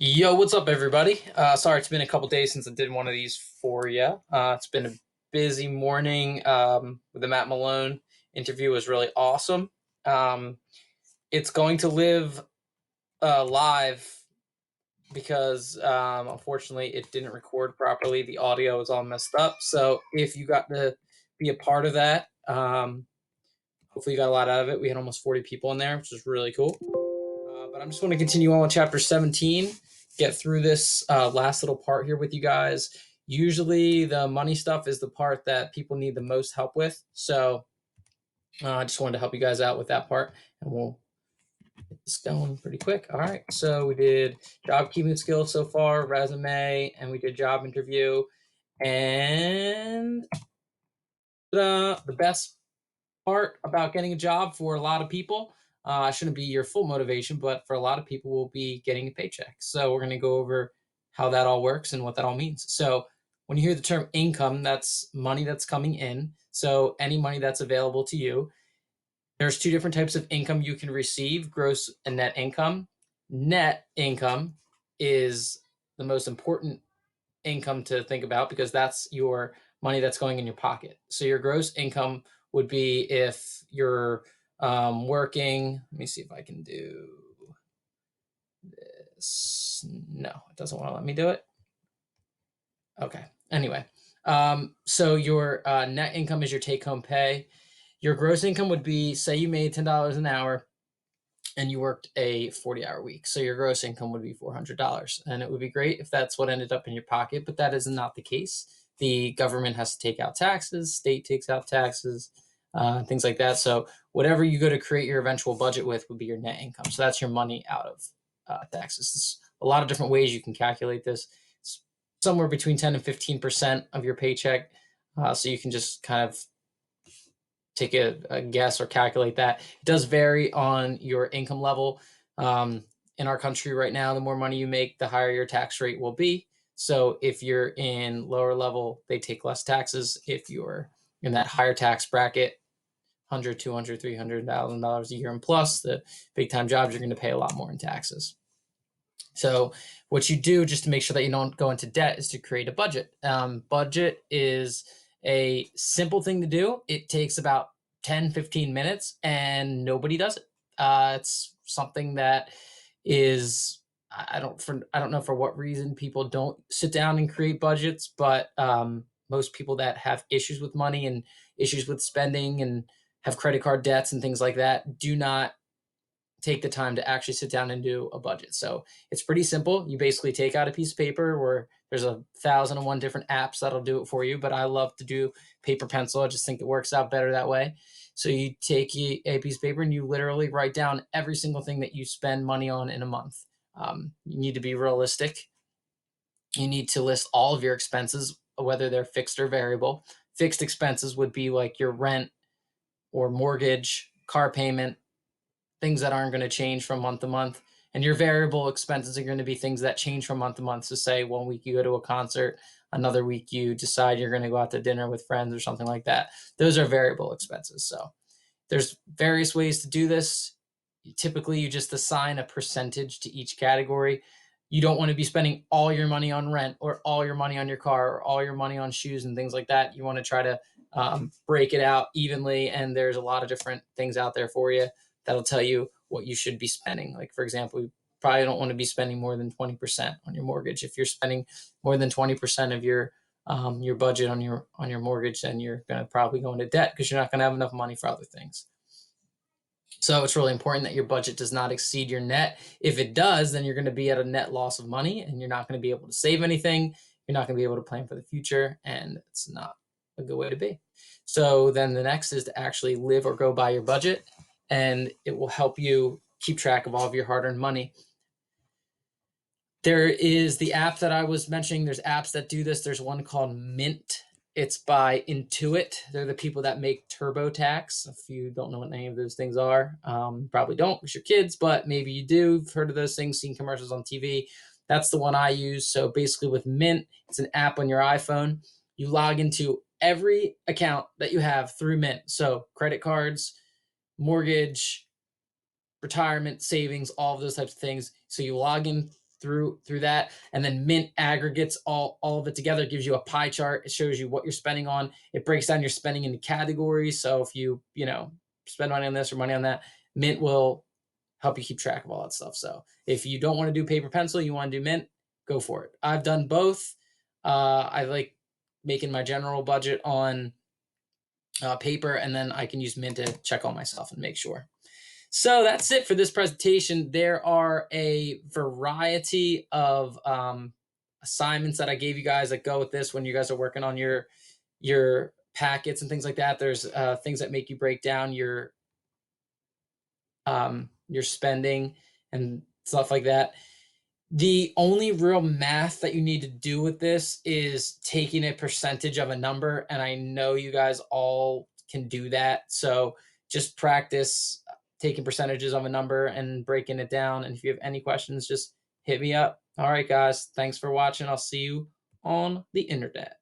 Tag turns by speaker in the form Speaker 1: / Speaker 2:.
Speaker 1: Yo, what's up, everybody? Sorry, it's been a couple days since I did one of these for you. It's been a busy morning. With the Matt Malone interview was really awesome. Um, it's going to live live because unfortunately it didn't record properly. The audio is all messed up. So if you got to be a part of that, hopefully you got a lot out of it. We had almost 40 people in there, which is really cool. But I'm just going to continue on with chapter 17, get through this last little part here with you guys. Usually the money stuff is the part that people need the most help with. So I just wanted to help you guys out with that part, and we'll get this going pretty quick. All right. So we did job keeping skills so far, resume, and we did job interview. And the best part about getting a job for a lot of people shouldn't be your full motivation, but for a lot of people will be getting a paycheck. So we're going to go over how that all works and what that all means. So when you hear the term income, that's money that's coming in. So any money that's available to you. There's two different types of income you can receive: gross and net income. Net income is the most important income to think about because that's your money that's going in your pocket. So your gross income would be if you're working. Let me see if I can do this. No, it doesn't want to let me do it. Okay. Anyway, so your net income is your take-home pay. Your gross income would be, say you made $10 an hour and you worked a 40-hour week. So your gross income would be $400. And it would be great if that's what ended up in your pocket, but that is not the case. The government has to take out taxes, state takes out taxes, things like that. So whatever you go to create your eventual budget with would be your net income. So that's your money out of taxes. There's a lot of different ways you can calculate this. It's somewhere between 10 and 15% of your paycheck. So you can just kind of take a guess or calculate that. It does vary on your income level. In our country right now, the more money you make, the higher your tax rate will be. So if you're in lower level, they take less taxes. If you're in that higher tax bracket, 100, 200, $300,000 a year and plus, the big time jobs, you're going to pay a lot more in taxes. So what you do just to make sure that you don't go into debt is to create a budget. Budget is a simple thing to do. It takes about 10, 15 minutes and nobody does it. It's something that is, I don't know for what reason people don't sit down and create budgets, but most people that have issues with money and issues with spending and have credit card debts and things like that do not take the time to actually sit down and do a budget. So it's pretty simple. You basically take out a piece of paper where there's 1,001 different apps that'll do it for you, but I love to do paper pencil. I just think it works out better that way. So you take a piece of paper and you literally write down every single thing that you spend money on in a month. You need to be realistic. You need to list all of your expenses, whether they're fixed or variable. Fixed expenses would be like your rent or mortgage, car payment, things that aren't going to change from month to month. And your variable expenses are going to be things that change from month to month. So say 1 week you go to a concert, another week you decide you're going to go out to dinner with friends or something like that. Those are variable expenses. So there's various ways to do this. Typically, you just assign a percentage to each category. You don't want to be spending all your money on rent or all your money on your car or all your money on shoes and things like that. You want to try to break it out evenly. And there's a lot of different things out there for you that'll tell you what you should be spending. Like, for example, you probably don't want to be spending more than 20% on your mortgage. If you're spending more than 20% of your budget on your mortgage, then you're going to probably go into debt because you're not going to have enough money for other things. So it's really important that your budget does not exceed your net. If it does, then you're going to be at a net loss of money and you're not going to be able to save anything. You're not going to be able to plan for the future, and it's not a good way to be. So then the next is to actually live or go by your budget, and it will help you keep track of all of your hard-earned money. There is the app that I was mentioning. There's apps that do this. There's one called Mint. It's by Intuit. They're the people that make TurboTax. If you don't know what any of those things are, probably don't because you're kids, but maybe you do. You've heard of those things, seen commercials on TV. That's the one I use. So basically with Mint, it's an app on your iPhone. You log into every account that you have through Mint. So credit cards, mortgage, retirement, savings, all of those types of things. So you log in through that. And then Mint aggregates all of it together, gives you a pie chart. It shows you what you're spending on. It breaks down your spending into categories. So if you spend money on this or money on that, Mint will help you keep track of all that stuff. So if you don't want to do paper pencil, you want to do Mint, go for it. I've done both. I like making my general budget on paper, and then I can use Mint to check all my stuff and make sure. So that's it for this presentation. There are a variety of assignments that I gave you guys that go with this when you guys are working on your packets and things like that. There's things that make you break down your spending and stuff like that. The only real math that you need to do with this is taking a percentage of a number, and I know you guys all can do that. So just practice taking percentages of a number and breaking it down. And if you have any questions, just hit me up. All right, guys, thanks for watching. I'll see you on the internet.